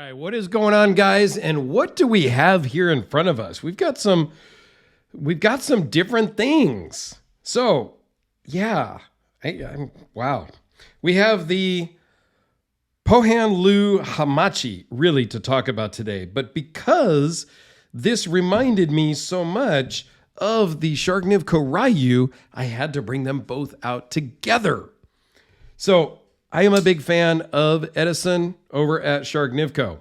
right, what is going on, guys? And what do we have here in front of us? We've got some different things. So, yeah, wow. We have the Pohan Leu Hamachi really to talk about today, but because this reminded me so much of the Shargnivko Ryu, I had to bring them both out together. So I am a big fan of Edison over at Shargnivko.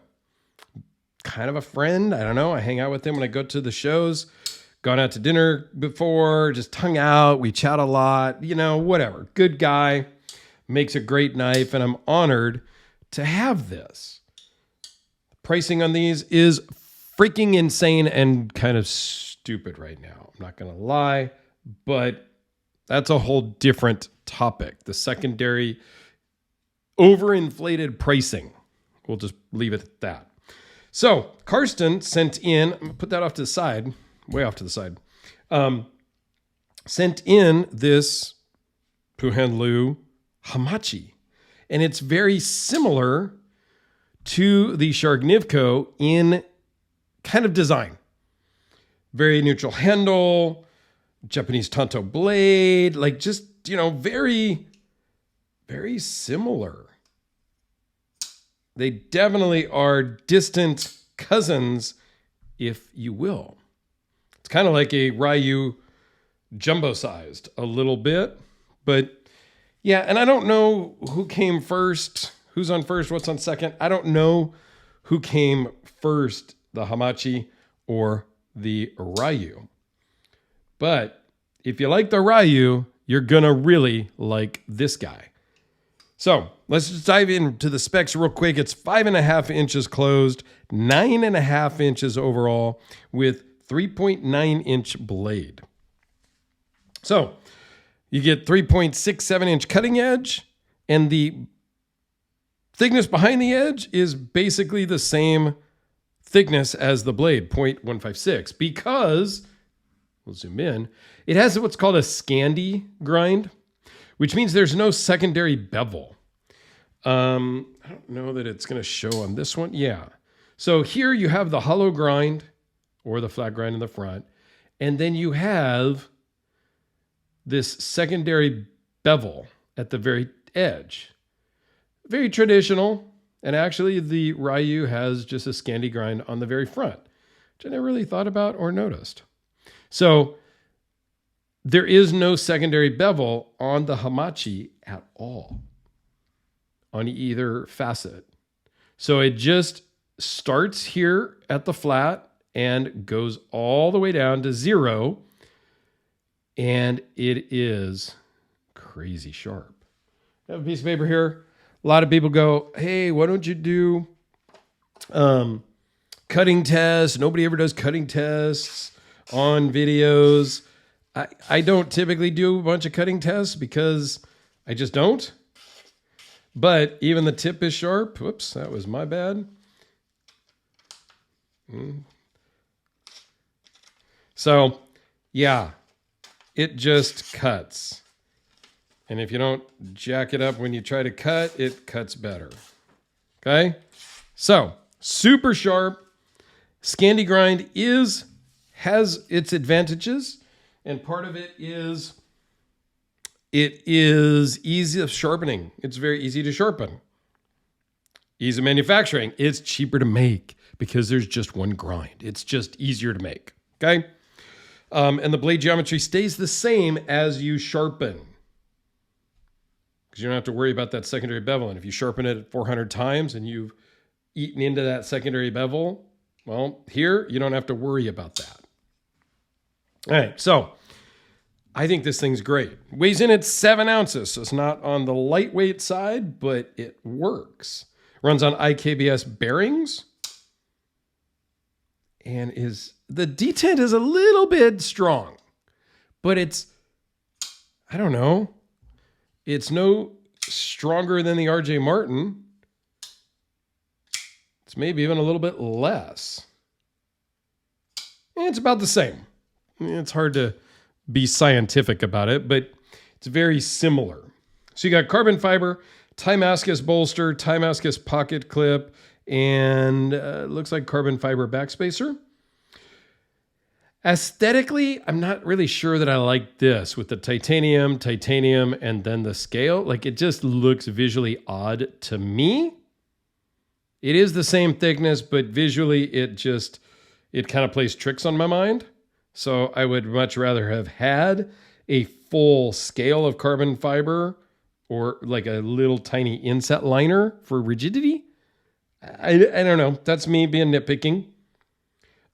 Kind of a friend. I don't know. I hang out with him when I go to the shows. Gone out to dinner before, just hung out. We chat a lot, whatever. Good guy. Makes a great knife, and I'm honored to have this. Pricing on these is freaking insane and kind of stupid right now. I'm not going to lie, but that's a whole different topic. The secondary overinflated pricing. We'll just leave it at that. So Karsten sent in, I'm gonna put that off to the side, way off to the side, sent in this Pohan Leu Hamachi. And it's very similar to the Shargnivko in kind of design. Very neutral handle, Japanese tanto blade, like just, very, very similar. They definitely are distant cousins, if you will. It's kind of like a Ryu jumbo-sized a little bit, but yeah, and I don't know who came first, who's on first, what's on second. I don't know who came first, the Hamachi or the Ryu. But if you like the Ryu, you're going to really like this guy. So let's just dive into the specs real quick. It's 5.5 inches closed, 9.5 inches overall with 3.9 inch blade. So you get 3.67 inch cutting edge, and the thickness behind the edge is basically the same thickness as the blade, 0.156, because, we'll zoom in, it has what's called a Scandi grind, which means there's no secondary bevel. I don't know that it's going to show on this one. Yeah. So here you have the hollow grind or the flat grind in the front, and then you have this secondary bevel at the very edge. Very traditional. And actually the Ryu has just a Scandi grind on the very front, which I never really thought about or noticed. So there is no secondary bevel on the Hamachi at all on either facet. So it just starts here at the flat and goes all the way down to 0. And it is crazy sharp. I have a piece of paper here. A lot of people go, hey, why don't you do cutting tests? Nobody ever does cutting tests on videos. I don't typically do a bunch of cutting tests because I just don't. But even the tip is sharp. Whoops, that was my bad. So, yeah, it just cuts. And if you don't jack it up when you try to cut, it cuts better. Okay? So, super sharp. Scandi grind has its advantages. And part of it is easy of sharpening. It's very easy to sharpen. Ease of manufacturing. It's cheaper to make because there's just one grind. It's just easier to make. Okay? And the blade geometry stays the same as you sharpen. Because you don't have to worry about that secondary bevel. And if you sharpen it 400 times and you've eaten into that secondary bevel, well, here you don't have to worry about that. All right, so I think this thing's great. Weighs in at 7 ounces, so it's not on the lightweight side, but it works. Runs on IKBS bearings. And the detent is a little bit strong, but it's, I don't know, it's no stronger than the RJ Martin. It's maybe even a little bit less. And it's about the same. It's hard to be scientific about it, but it's very similar. So you got carbon fiber, Timascus bolster, Timascus pocket clip, and looks like carbon fiber backspacer. Aesthetically, I'm not really sure that I like this with the titanium, and then the scale. Like, it just looks visually odd to me. It is the same thickness, but visually it kind of plays tricks on my mind. So I would much rather have had a full scale of carbon fiber or like a little tiny inset liner for rigidity. I don't know. That's me being nitpicking.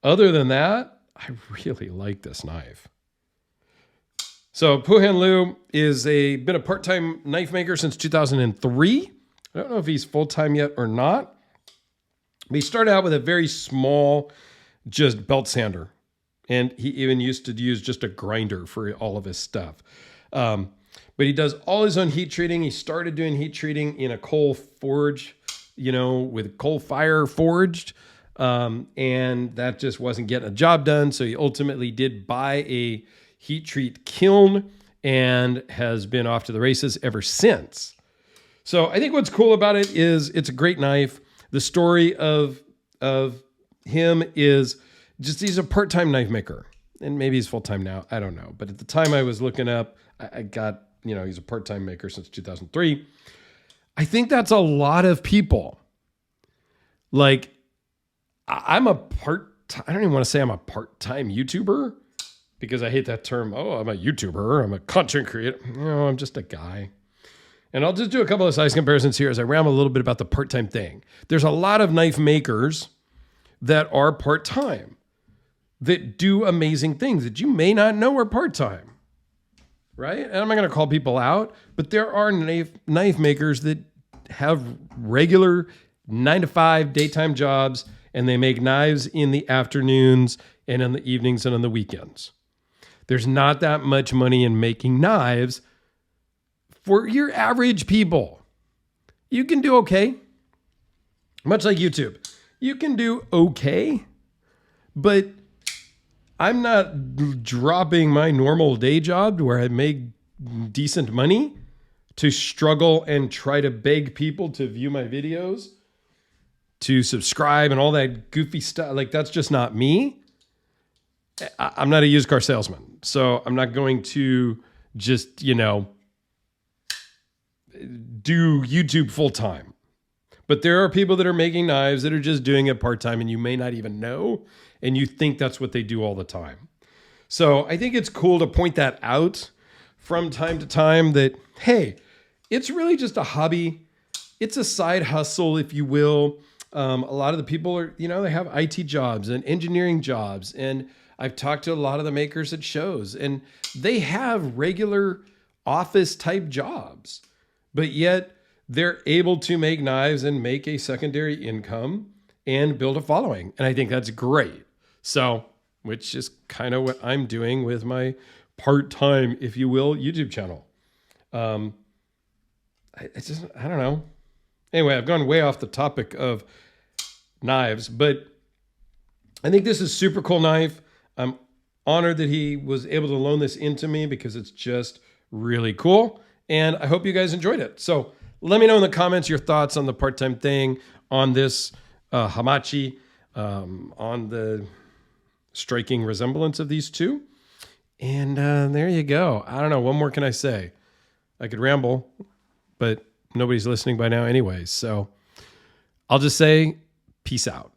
Other than that, I really like this knife. So Pohan Leu is been a part-time knife maker since 2003. I don't know if he's full-time yet or not. But he started out with a very small, just belt sander. And he even used to use just a grinder for all of his stuff. But he does all his own heat treating. He started doing heat treating in a coal forge, with coal fire forged. And that just wasn't getting a job done. So he ultimately did buy a heat treat kiln and has been off to the races ever since. So I think what's cool about it is it's a great knife. The story of him is just he's a part-time knife maker, and maybe he's full-time now. I don't know. But at the time I was looking up, I got, he's a part-time maker since 2003. I think that's a lot of people. Like, I don't even want to say I'm a part-time YouTuber because I hate that term. Oh, I'm a YouTuber. I'm a content creator. I'm just a guy. And I'll just do a couple of size comparisons here as I ramble a little bit about the part-time thing. There's a lot of knife makers that are part-time that do amazing things that you may not know are part-time, right? And I'm not going to call people out, but there are knife makers that have regular 9-to-5 daytime jobs, and they make knives in the afternoons and in the evenings and on the weekends. There's not that much money in making knives for your average people. You can do okay. Much like YouTube. You can do okay, but I'm not dropping my normal day job where I make decent money to struggle and try to beg people to view my videos, to subscribe and all that goofy stuff. Like, that's just not me. I'm not a used car salesman, so I'm not going to just, do YouTube full time. But there are people that are making knives that are just doing it part time, and you may not even know, and you think that's what they do all the time. So I think it's cool to point that out from time to time that, hey, it's really just a hobby. It's a side hustle, if you will. A lot of the people are, they have IT jobs and engineering jobs. And I've talked to a lot of the makers at shows, and they have regular office type jobs, but yet they're able to make knives and make a secondary income and build a following. And I think that's great. So, which is kind of what I'm doing with my part-time, if you will, YouTube channel. I don't know. Anyway, I've gone way off the topic of knives, but I think this is a super cool knife. I'm honored that he was able to loan this into me because it's just really cool. And I hope you guys enjoyed it. So let me know in the comments your thoughts on the part-time thing, on this Hamachi, on the striking resemblance of these two. And there you go. I don't know. What more can I say? I could ramble, but nobody's listening by now anyways. So I'll just say peace out.